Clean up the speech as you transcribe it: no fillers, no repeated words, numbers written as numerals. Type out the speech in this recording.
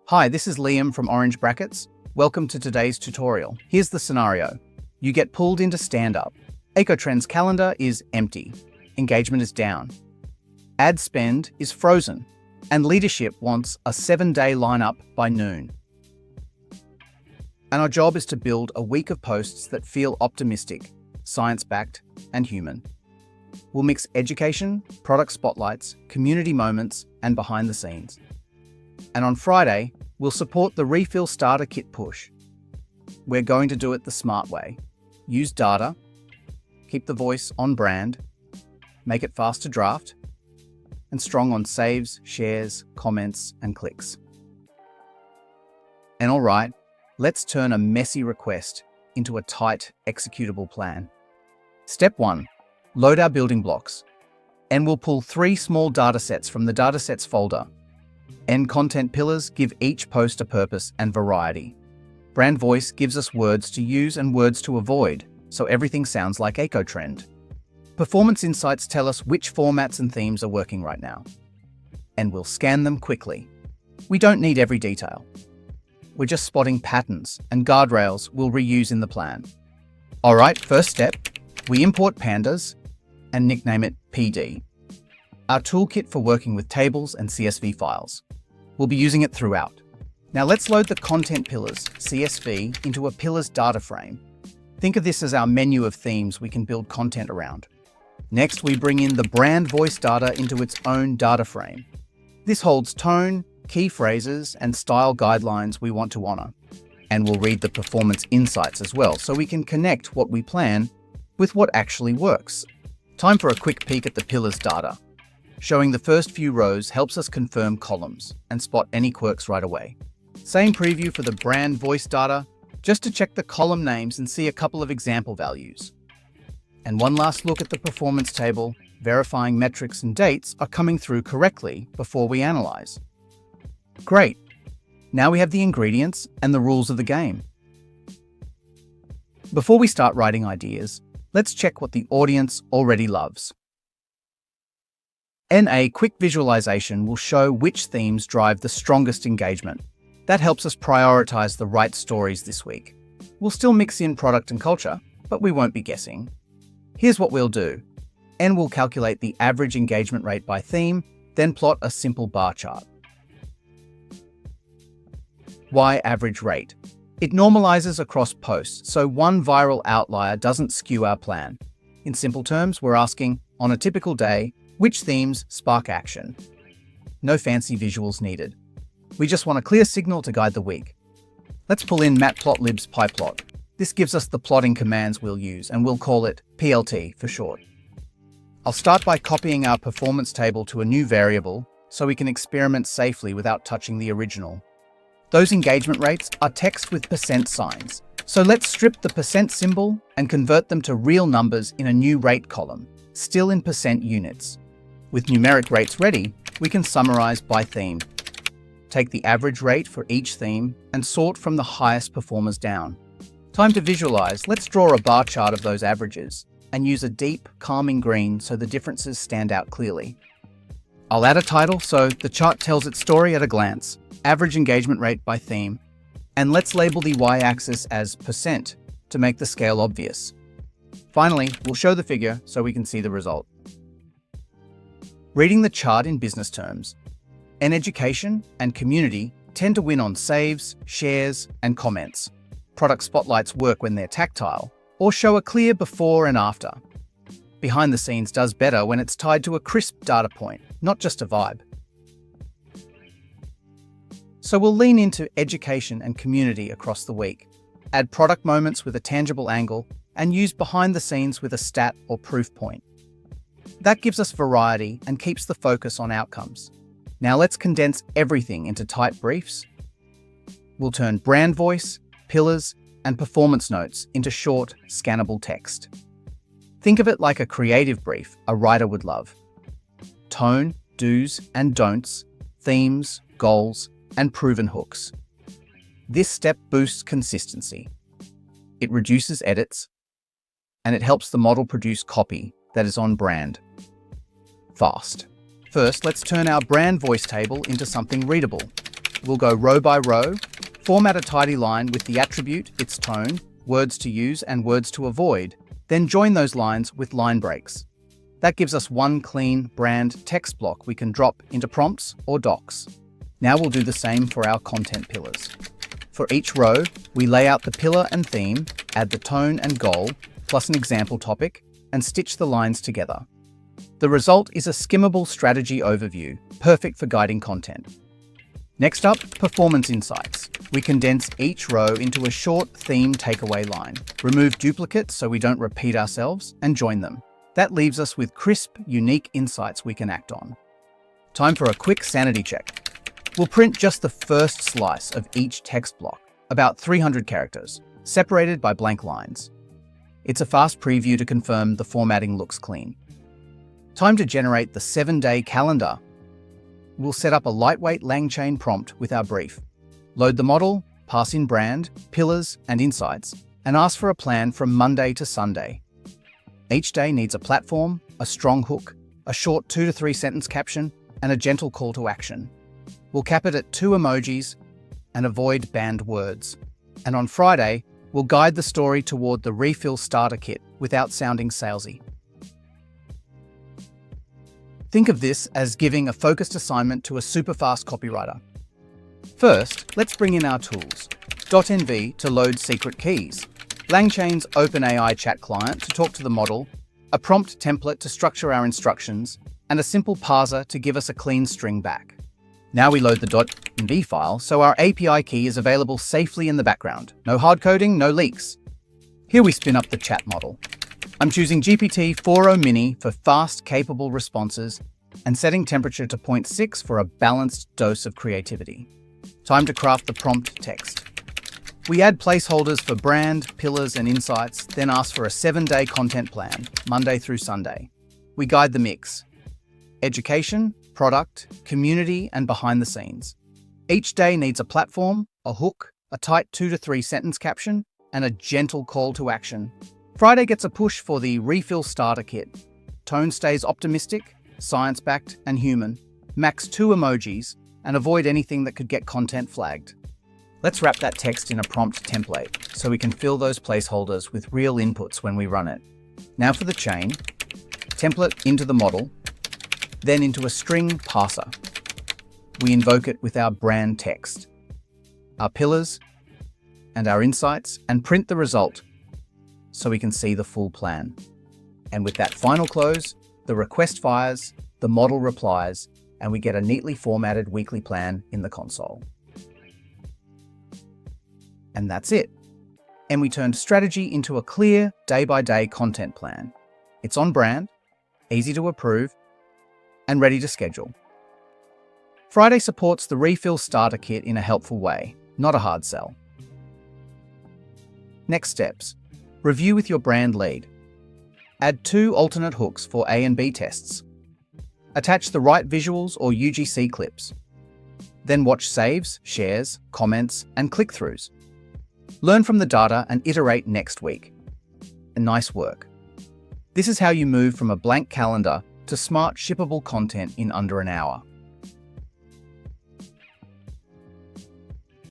Hi, this is Liam from Orange Brackets. Welcome to today's tutorial. Here's the scenario. You get pulled into stand-up. EcoTrend's calendar is empty. Engagement is down. Ad spend is frozen. And leadership wants a 7-day lineup by noon. And our job is to build a week of posts that feel optimistic, science-backed, and human. We'll mix education, product spotlights, community moments, and behind the scenes. And on Friday, we'll support the refill starter kit push. We're going to do it the smart way. Use data, keep the voice on brand, make it fast to draft, and strong on saves, shares, comments, and clicks. And all right, let's turn a messy request into a tight, executable plan. Step 1. Load our building blocks. And we'll pull 3 small datasets from the datasets folder. And content pillars give each post a purpose and variety. Brand voice gives us words to use and words to avoid, so everything sounds like EcoTrend. Performance insights tell us which formats and themes are working right now. And we'll scan them quickly. We don't need every detail. We're just spotting patterns and guardrails we'll reuse in the plan. All right, first step, we import pandas and nickname it PD. Our toolkit for working with tables and CSV files. We'll be using it throughout. Now let's load the content pillars, CSV, into a pillars data frame. Think of this as our menu of themes we can build content around. Next, we bring in the brand voice data into its own data frame. This holds tone, key phrases, and style guidelines we want to honor. And we'll read the performance insights as well, so we can connect what we plan with what actually works. Time for a quick peek at the pillars data. Showing the first few rows helps us confirm columns and spot any quirks right away. Same preview for the brand voice data, just to check the column names and see a couple of example values. And one last look at the performance table, verifying metrics and dates are coming through correctly before we analyze. Great. Now we have the ingredients and the rules of the game. Before we start writing ideas, let's check what the audience already loves. A quick visualization will show which themes drive the strongest engagement. That helps us prioritize the right stories this week. We'll still mix in product and culture, but we won't be guessing. Here's what we'll do. We'll calculate the average engagement rate by theme, then plot a simple bar chart. Why average rate? It normalizes across posts, so one viral outlier doesn't skew our plan. In simple terms, we're asking, on a typical day, which themes spark action? No fancy visuals needed. We just want a clear signal to guide the week. Let's pull in matplotlib's pyplot. This gives us the plotting commands we'll use, and we'll call it PLT for short. I'll start by copying our performance table to a new variable so we can experiment safely without touching the original. Those engagement rates are text with percent signs. So let's strip the percent symbol and convert them to real numbers in a new rate column, still in percent units. With numeric rates ready, we can summarize by theme. Take the average rate for each theme and sort from the highest performers down. Time to visualize. Let's draw a bar chart of those averages and use a deep, calming green so the differences stand out clearly. I'll add a title so the chart tells its story at a glance. Average engagement rate by theme. And let's label the y-axis as percent to make the scale obvious. Finally, we'll show the figure so we can see the result. Reading the chart in business terms, education and community tend to win on saves, shares, and comments. Product spotlights work when they're tactile or show a clear before and after. Behind the scenes does better when it's tied to a crisp data point, not just a vibe. So we'll lean into education and community across the week, add product moments with a tangible angle, and use behind the scenes with a stat or proof point. That gives us variety and keeps the focus on outcomes. Now let's condense everything into tight briefs. We'll turn brand voice, pillars, and performance notes into short, scannable text. Think of it like a creative brief a writer would love. Tone, do's and don'ts, themes, goals, and proven hooks. This step boosts consistency. It reduces edits, and it helps the model produce copy that is on brand. Fast. First, let's turn our brand voice table into something readable. we'll go row by row, format a tidy line with the attribute, its tone, words to use and words to avoid, then join those lines with line breaks. That gives us one clean brand text block we can drop into prompts or docs. Now we'll do the same for our content pillars. For each row, we lay out the pillar and theme, add the tone and goal, plus an example topic, and stitch the lines together. The result is a skimmable strategy overview, perfect for guiding content. Next up, performance insights. We condense each row into a short theme takeaway line, remove duplicates so we don't repeat ourselves, and join them. That leaves us with crisp, unique insights we can act on. Time for a quick sanity check. We'll print just the first slice of each text block, about 300 characters, separated by blank lines. It's a fast preview to confirm the formatting looks clean. Time to generate the 7-day calendar. We'll set up a lightweight LangChain prompt with our brief. Load the model, pass in brand, pillars, and insights, and ask for a plan from Monday to Sunday. Each day needs a platform, a strong hook, a short 2 to 3 sentence caption, and a gentle call to action. We'll cap it at 2 emojis and avoid banned words. And on Friday, we'll guide the story toward the refill starter kit without sounding salesy. Think of this as giving a focused assignment to a super-fast copywriter. First, let's bring in our tools. .env to load secret keys, LangChain's OpenAI chat client to talk to the model, a prompt template to structure our instructions, and a simple parser to give us a clean string back. Now we load the .env file so our API key is available safely in the background. No hard coding, no leaks. Here we spin up the chat model. I'm choosing GPT-4o Mini for fast, capable responses and setting temperature to 0.6 for a balanced dose of creativity. Time to craft the prompt text. We add placeholders for brand, pillars, and insights, then ask for a 7-day content plan, Monday through Sunday. We guide the mix: education, product, community, and behind the scenes. Each day needs a platform, a hook, a tight 2 to 3 sentence caption, and a gentle call to action. Friday gets a push for the refill starter kit. Tone stays optimistic, science-backed, and human. Max 2 emojis, and avoid anything that could get content flagged. Let's wrap that text in a prompt template so we can fill those placeholders with real inputs when we run it. Now for the chain. Template into the model, then into a string parser. We invoke it with our brand text, our pillars, and our insights, and print the result so we can see the full plan. And with that final close, the request fires, the model replies, and we get a neatly formatted weekly plan in the console. And that's it. And we turned strategy into a clear, day-by-day content plan. It's on brand, easy to approve, and ready to schedule. Friday supports the refill starter kit in a helpful way, not a hard sell. Next steps. Review with your brand lead. Add 2 alternate hooks for A and B tests. Attach the right visuals or UGC clips. Then watch saves, shares, comments, and click-throughs. Learn from the data and iterate next week. Nice work. This is how you move from a blank calendar to smart, shippable content in under an hour.